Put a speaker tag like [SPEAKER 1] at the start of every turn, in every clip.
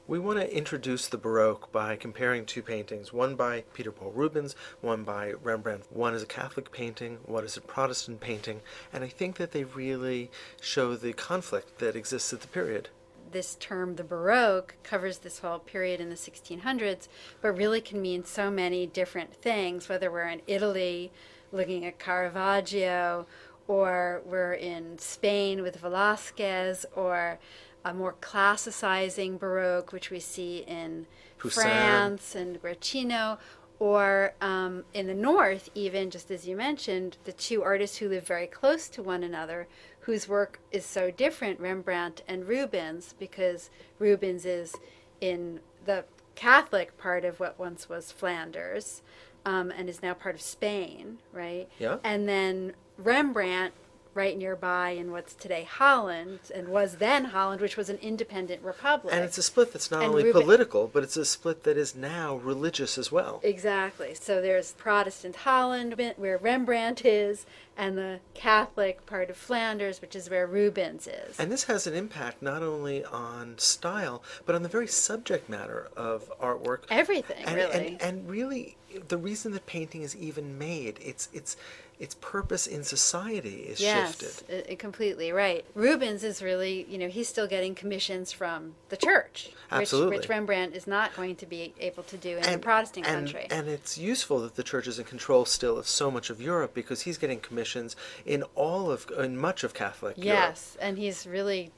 [SPEAKER 1] We want to introduce the Baroque by comparing two paintings, one by Peter Paul Rubens, one by Rembrandt. One is a Catholic painting, one is a Protestant painting, and I think that they really show the conflict that exists at the period.
[SPEAKER 2] This term, the Baroque, covers this whole period in the 1600s, but really can mean so many different things, whether we're in Italy looking at Caravaggio, or we're in Spain with Velázquez, or a more classicizing Baroque, which we see in
[SPEAKER 1] Poussin.
[SPEAKER 2] France and Guercino, or in the north, even, just as you mentioned, the two artists who live very close to one another, whose work is so different, Rembrandt and Rubens, because Rubens is in the Catholic part of what once was Flanders, and is now part of Spain, right?
[SPEAKER 1] Yeah.
[SPEAKER 2] And then Rembrandt, right nearby in what's today Holland, and was then Holland, which was an independent republic.
[SPEAKER 1] And it's a split that's not
[SPEAKER 2] And
[SPEAKER 1] only political, but it's a split that is now religious as well.
[SPEAKER 2] Exactly. So there's Protestant Holland, where Rembrandt is, and the Catholic part of Flanders, which is where Rubens is.
[SPEAKER 1] And this has an impact not only on style, but on the very subject matter of artwork.
[SPEAKER 2] Everything, really.
[SPEAKER 1] And really, the reason that painting is even made, its purpose in society is shifted.
[SPEAKER 2] Yes, completely right. Rubens is really, he's still getting commissions from the church,
[SPEAKER 1] Absolutely.
[SPEAKER 2] which Rembrandt is not going to be able to do in a Protestant country.
[SPEAKER 1] And it's useful that the church is in control still of so much of Europe, because he's getting commissions in much of Catholic Europe.
[SPEAKER 2] Yes, and he's really,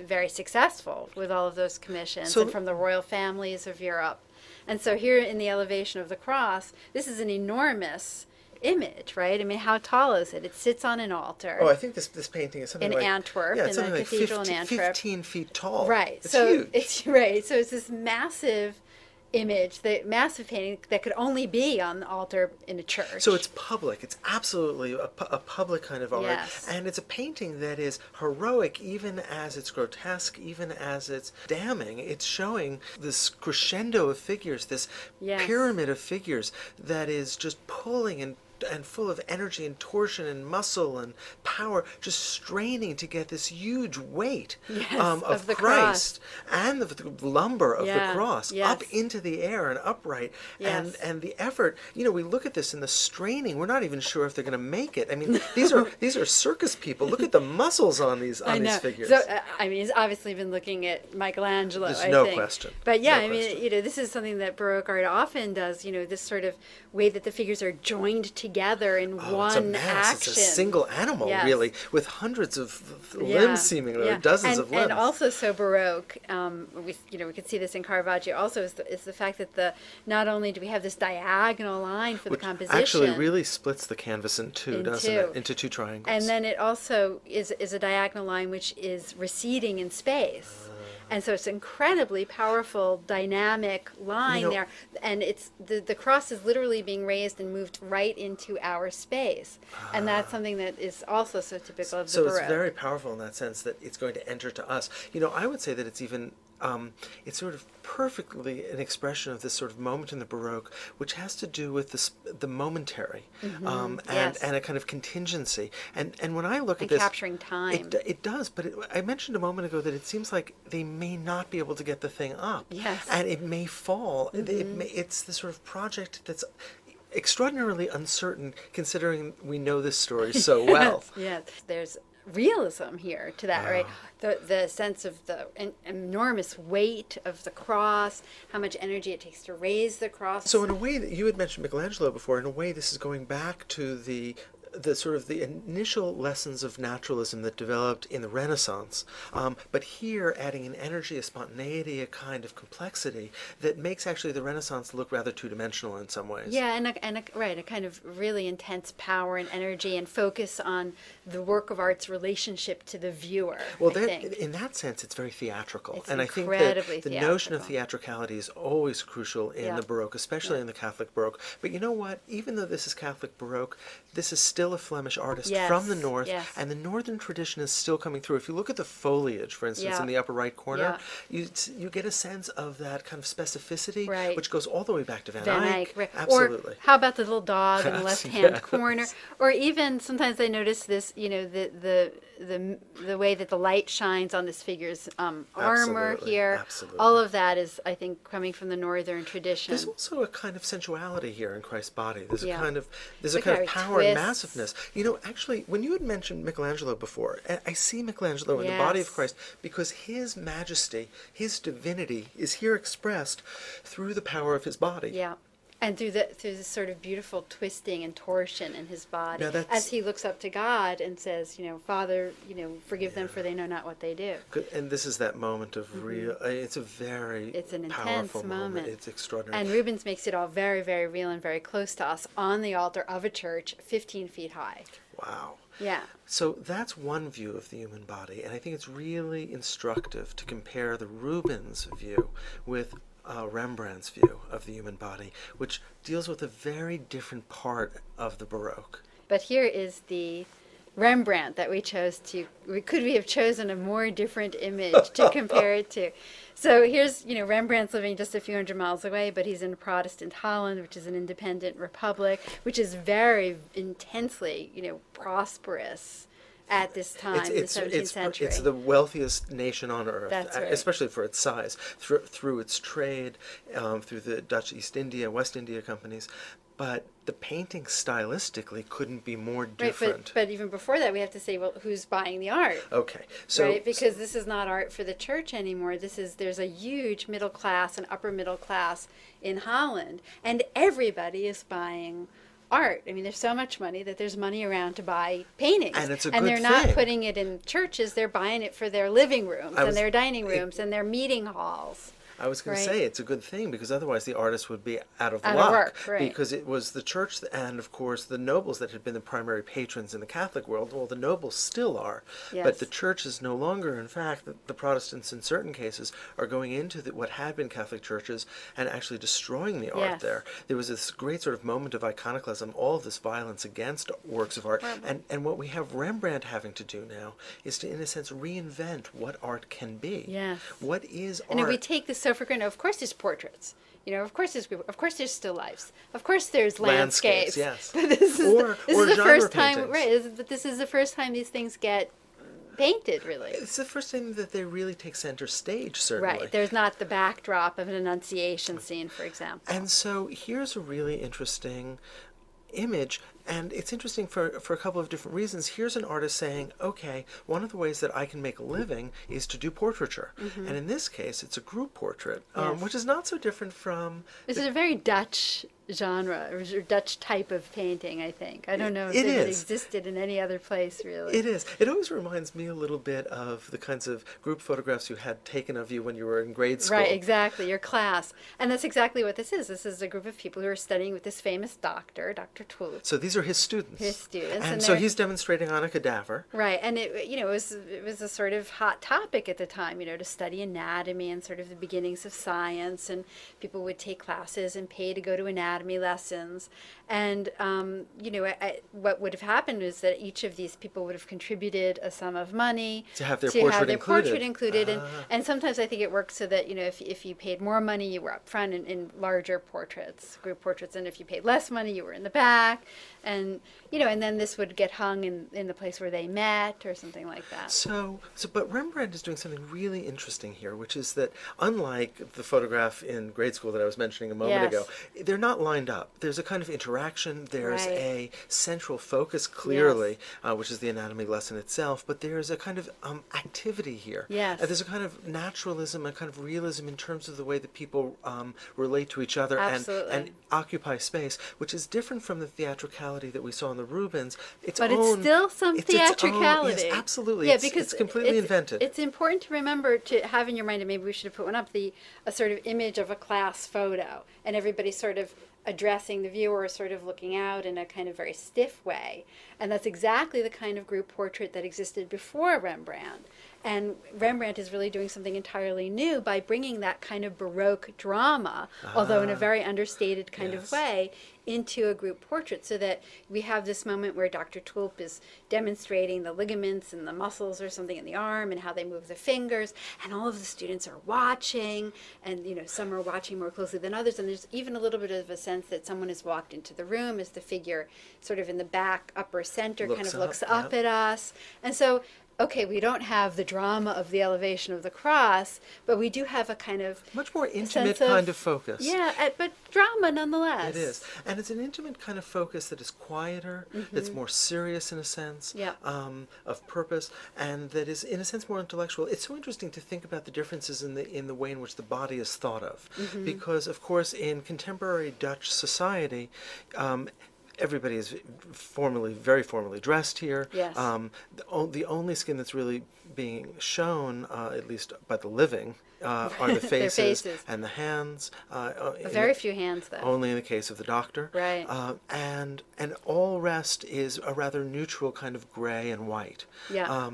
[SPEAKER 2] very successful with all of those commissions, and from the royal families of Europe. And so here in the Elevation of the Cross, this is an enormous image, right? I mean, how tall is it? It sits on an altar.
[SPEAKER 1] Oh, I think this painting is something
[SPEAKER 2] in Antwerp,
[SPEAKER 1] in
[SPEAKER 2] the cathedral in Antwerp.
[SPEAKER 1] 15 feet tall.
[SPEAKER 2] Right.
[SPEAKER 1] It's
[SPEAKER 2] so
[SPEAKER 1] huge.
[SPEAKER 2] It's right. So it's this massive image, the massive painting that could only be on the altar in a church.
[SPEAKER 1] So it's public. It's absolutely a public kind of art.
[SPEAKER 2] Yes.
[SPEAKER 1] And it's a painting that is heroic, even as it's grotesque, even as it's damning. It's showing this crescendo of figures, this pyramid of figures that is just pulling and full of energy and torsion and muscle and power, just straining to get this huge weight of
[SPEAKER 2] the
[SPEAKER 1] Christ and the lumber of the cross up
[SPEAKER 2] Yes.
[SPEAKER 1] into the air and upright.
[SPEAKER 2] Yes.
[SPEAKER 1] And the effort, we look at this and the straining, we're not even sure if they're going to make it. I mean, these are circus people. Look at the muscles on these figures.
[SPEAKER 2] So he's obviously been looking at Michelangelo.
[SPEAKER 1] There's
[SPEAKER 2] I
[SPEAKER 1] no
[SPEAKER 2] think.
[SPEAKER 1] question.
[SPEAKER 2] But yeah,
[SPEAKER 1] No question.
[SPEAKER 2] this is something that Baroque art often does. This sort of way that the figures are joined together in one
[SPEAKER 1] it's a mass.
[SPEAKER 2] action.
[SPEAKER 1] It's a single animal, really, with hundreds of limbs, seemingly, or dozens of limbs.
[SPEAKER 2] And also, so Baroque, we could see this in Caravaggio. Also, is the fact that not only do we have this diagonal line for the composition,
[SPEAKER 1] actually really splits the canvas in two, doesn't it? Into two triangles.
[SPEAKER 2] And then it also is a diagonal line which is receding in space. And so it's an incredibly powerful, dynamic line there. And it's the cross is literally being raised and moved right into our space. And that's something that is also so typical of the Baroque.
[SPEAKER 1] So it's very powerful in that sense that it's going to enter to us. I would say that it's even it's sort of perfectly an expression of this sort of moment in the Baroque, which has to do with the momentary, and a kind of contingency. And when I look at this,
[SPEAKER 2] capturing time,
[SPEAKER 1] it does. But I mentioned a moment ago that it seems like they may not be able to get the thing up, and it may fall. It's the sort of project that's extraordinarily uncertain, considering we know this story so well.
[SPEAKER 2] Yes, there's realism here to that, right? The sense of the enormous weight of the cross, how much energy it takes to raise the cross.
[SPEAKER 1] So in a way, that you had mentioned Michelangelo before, in a way this is going back to the sort of the initial lessons of naturalism that developed in the Renaissance, but here adding an energy, a spontaneity, a kind of complexity that makes actually the Renaissance look rather two-dimensional in some ways.
[SPEAKER 2] Yeah, and a kind of really intense power and energy and focus on the work of art's relationship to the viewer.
[SPEAKER 1] Well,
[SPEAKER 2] I think.
[SPEAKER 1] in that sense, it's very theatrical.
[SPEAKER 2] It's
[SPEAKER 1] and I think that the notion of theatricality is always crucial in the Baroque, especially in the Catholic Baroque. But you know what? Even though this is Catholic Baroque, this is still still a Flemish artist
[SPEAKER 2] Yes,
[SPEAKER 1] from the north,
[SPEAKER 2] yes.
[SPEAKER 1] and the northern tradition is still coming through. If you look at the foliage, for instance,
[SPEAKER 2] Yeah.
[SPEAKER 1] in the upper right corner,
[SPEAKER 2] Yeah.
[SPEAKER 1] you get a sense of that kind of specificity,
[SPEAKER 2] Right.
[SPEAKER 1] which goes all the way back to Van
[SPEAKER 2] Van
[SPEAKER 1] Eyck.
[SPEAKER 2] Eyck, right.
[SPEAKER 1] Absolutely.
[SPEAKER 2] Or how about the little dog in the left-hand
[SPEAKER 1] Yes.
[SPEAKER 2] corner? Or even sometimes I notice this, the way that the light shines on this figure's armor
[SPEAKER 1] Absolutely,
[SPEAKER 2] here.
[SPEAKER 1] absolutely.
[SPEAKER 2] All of that is, I think, coming from the northern tradition.
[SPEAKER 1] There's also a kind of sensuality here in Christ's body. There's
[SPEAKER 2] Yeah.
[SPEAKER 1] a kind of
[SPEAKER 2] The
[SPEAKER 1] power and
[SPEAKER 2] twists.
[SPEAKER 1] massiveness. Actually, when you had mentioned Michelangelo before, I see Michelangelo in the body of
[SPEAKER 2] Yes.
[SPEAKER 1] Christ because his majesty, his divinity, is here expressed through the power of his body.
[SPEAKER 2] Yeah. And through this sort of beautiful twisting and torsion in his body,
[SPEAKER 1] Now that's-
[SPEAKER 2] as he looks up to God and says, Father, forgive them for they know not what they do.
[SPEAKER 1] And this is that moment of real. It's a very
[SPEAKER 2] It's an
[SPEAKER 1] powerful
[SPEAKER 2] intense moment.
[SPEAKER 1] It's extraordinary.
[SPEAKER 2] And Rubens makes it all very, very real and very close to us on the altar of a church 15 feet high.
[SPEAKER 1] Wow.
[SPEAKER 2] Yeah.
[SPEAKER 1] So that's one view of the human body, and I think it's really instructive to compare the Rubens view with Rembrandt's view of the human body, which deals with a very different part of the Baroque.
[SPEAKER 2] But here is the Rembrandt that we chose to. Could we have chosen a more different image to compare it to? So here's, Rembrandt's living just a few hundred miles away, but he's in Protestant Holland, which is an independent republic, which is very intensely, prosperous at this time, in the 17th century.
[SPEAKER 1] It's the wealthiest nation on earth,
[SPEAKER 2] That's right.
[SPEAKER 1] especially for its size, through its trade, through the Dutch East India, West India companies. But the painting stylistically couldn't be more different.
[SPEAKER 2] Right, but even before that, we have to say, well, who's buying the art?
[SPEAKER 1] Okay, so
[SPEAKER 2] right, because this is not art for the church anymore. There's a huge middle class and upper middle class in Holland, and everybody is buying art. I mean, there's so much money that there's money around to buy paintings.
[SPEAKER 1] And it's a
[SPEAKER 2] and
[SPEAKER 1] good
[SPEAKER 2] they're not
[SPEAKER 1] thing.
[SPEAKER 2] putting it in churches, they're buying it for their living rooms and their dining rooms and their meeting halls.
[SPEAKER 1] I was going
[SPEAKER 2] Right.
[SPEAKER 1] to say it's a good thing because otherwise the artist would be out of
[SPEAKER 2] Out of
[SPEAKER 1] luck.
[SPEAKER 2] work, right.
[SPEAKER 1] Because it was the church and, of course, the nobles that had been the primary patrons in the Catholic world. Well, the nobles still are.
[SPEAKER 2] Yes.
[SPEAKER 1] But the church is no longer. In fact, the Protestants in certain cases are going into what had been Catholic churches and actually destroying the art
[SPEAKER 2] Yes.
[SPEAKER 1] there. There was this great sort of moment of iconoclasm, all of this violence against works of art. And what we have Rembrandt having to do now is to, in a sense, reinvent what art can be.
[SPEAKER 2] Yes.
[SPEAKER 1] What is art?
[SPEAKER 2] And if we take this so for granted, of course there's portraits. Of course there's still lifes. Of course there's landscapes.
[SPEAKER 1] Yes.
[SPEAKER 2] But this is
[SPEAKER 1] Or
[SPEAKER 2] the
[SPEAKER 1] genre
[SPEAKER 2] first time,
[SPEAKER 1] paintings.
[SPEAKER 2] right? But this is the first time these things get painted, really.
[SPEAKER 1] It's the first time that they really take center stage, certainly.
[SPEAKER 2] Right. There's not the backdrop of an Annunciation scene, for example.
[SPEAKER 1] And so here's a really interesting image, and it's interesting for a couple of different reasons. Here's an artist saying, okay, one of the ways that I can make a living is to do portraiture. And in this case, it's a group portrait,
[SPEAKER 2] Yes.
[SPEAKER 1] which is not so different from...
[SPEAKER 2] This is a very Dutch genre, or Dutch type of painting, I think. I don't know if
[SPEAKER 1] It
[SPEAKER 2] it
[SPEAKER 1] is.
[SPEAKER 2] existed in any other place, really.
[SPEAKER 1] It is. It always reminds me a little bit of the kinds of group photographs you had taken of you when you were in grade school.
[SPEAKER 2] Right, exactly, your class. And that's exactly what this is. This is a group of people who are studying with this famous doctor, Dr. Toulouse.
[SPEAKER 1] So these are his students.
[SPEAKER 2] His students.
[SPEAKER 1] And so he's demonstrating on a cadaver.
[SPEAKER 2] Right, and it was a sort of hot topic at the time, to study anatomy and sort of the beginnings of science, and people would take classes and pay to go to anatomy lessons. And what would have happened is that each of these people would have contributed a sum of money
[SPEAKER 1] To have their portrait
[SPEAKER 2] included. And sometimes I think it worked so that if you paid more money, you were up front in larger portraits, group portraits, and if you paid less money, you were in the back. And and then this would get hung in the place where they met or something like that.
[SPEAKER 1] But Rembrandt is doing something really interesting here, which is that unlike the photograph in grade school that I was mentioning a moment
[SPEAKER 2] Yes.
[SPEAKER 1] ago, they're not lined up. There's a kind of interaction. There's
[SPEAKER 2] Right.
[SPEAKER 1] a central focus, clearly, which is the anatomy lesson itself, but there's a kind of activity here.
[SPEAKER 2] Yes.
[SPEAKER 1] There's a kind of naturalism, a kind of realism in terms of the way that people relate to each other and occupy space, which is different from the theatricality that we saw in the Rubens.
[SPEAKER 2] But it's still some theatricality.
[SPEAKER 1] Yes, absolutely.
[SPEAKER 2] Yeah, because
[SPEAKER 1] it's completely invented.
[SPEAKER 2] It's important to remember to have in your mind, and maybe we should have put one up, a sort of image of a class photo, and everybody sort of addressing the viewer, sort of looking out in a kind of very stiff way. And that's exactly the kind of group portrait that existed before Rembrandt. And Rembrandt is really doing something entirely new by bringing that kind of Baroque drama, although in a very understated kind of way, into a group portrait, so that we have this moment where Dr. Tulp is demonstrating the ligaments and the muscles or something in the arm and how they move the fingers, and all of the students are watching, and some are watching more closely than others, and there's even a little bit of a sense that someone has walked into the room as the figure sort of in the back upper center kind of looks up at us. And so okay, we don't have the drama of the elevation of the cross, but we do have a kind of
[SPEAKER 1] much more intimate kind of focus.
[SPEAKER 2] Yeah, but drama nonetheless.
[SPEAKER 1] It is. And it's an intimate kind of focus that is quieter, that's more serious in a sense, of purpose, and that is in a sense more intellectual. It's so interesting to think about the differences in the way in which the body is thought of. Because, of course, in contemporary Dutch society, everybody is very formally dressed here.
[SPEAKER 2] Yes.
[SPEAKER 1] The only skin that's really being shown, at least by the living, are the faces and the hands.
[SPEAKER 2] Very few hands, though.
[SPEAKER 1] Only in the case of the doctor.
[SPEAKER 2] Right.
[SPEAKER 1] And all rest is a rather neutral kind of gray and white.
[SPEAKER 2] Yeah.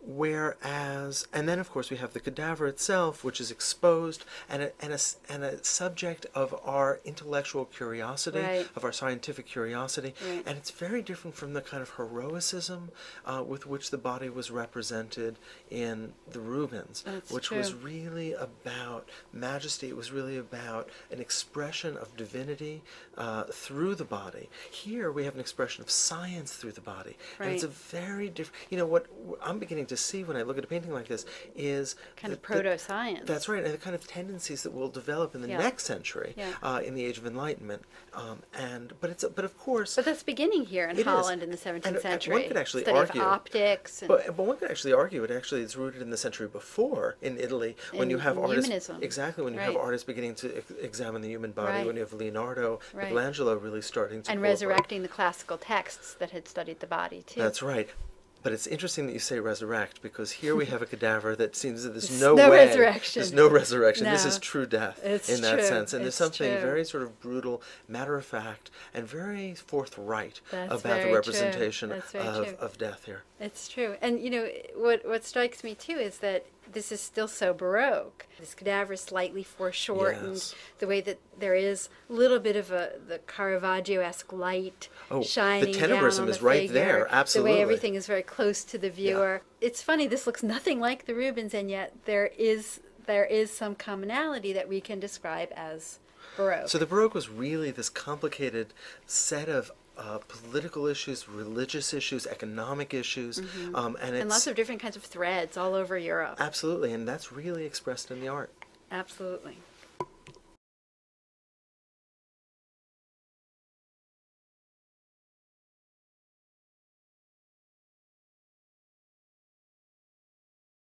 [SPEAKER 1] Whereas, and then of course we have the cadaver itself, which is exposed and a subject of our intellectual curiosity, of our scientific curiosity, and it's very different from the kind of heroicism with which the body was represented in the Rubens, which was really about majesty. It was really about an expression of divinity through the body. Here we have an expression of science through the body, and it's a very different. What I'm beginning to see when I look at a painting like this is
[SPEAKER 2] kind of proto-science.
[SPEAKER 1] That's right, and the kind of tendencies that will develop in the next century, in the Age of Enlightenment. But of course,
[SPEAKER 2] that's beginning here in Holland in the 17th century.
[SPEAKER 1] One could actually
[SPEAKER 2] argue of optics.
[SPEAKER 1] But one could actually argue it actually is rooted in the century before in Italy, when you have artists
[SPEAKER 2] humanism.
[SPEAKER 1] When you have artists beginning to examine the human body, when you have Leonardo, Michelangelo really starting to
[SPEAKER 2] resurrecting the classical texts that had studied the body too.
[SPEAKER 1] That's right. But it's interesting that you say resurrect, because here we have a cadaver that seems that there's no way.
[SPEAKER 2] Resurrection.
[SPEAKER 1] There's no resurrection.
[SPEAKER 2] No.
[SPEAKER 1] This is true death in that sense. And there's something very sort of brutal, matter-of-fact, and very forthright about the representation of death here.
[SPEAKER 2] It's true. And, what strikes me, too, is that this is still so Baroque. This cadaver is slightly foreshortened, the way that there is a little bit of the Caravaggio-esque light shining down on the figure.
[SPEAKER 1] The tenebrism is right there, absolutely.
[SPEAKER 2] The way everything is very close to the viewer. It's funny, this looks nothing like the Rubens, and yet there is some commonality that we can describe as Baroque.
[SPEAKER 1] So the Baroque was really this complicated set of political issues, religious issues, economic issues, and
[SPEAKER 2] lots of different kinds of threads all over Europe.
[SPEAKER 1] Absolutely, and that's really expressed in the art.
[SPEAKER 2] Absolutely.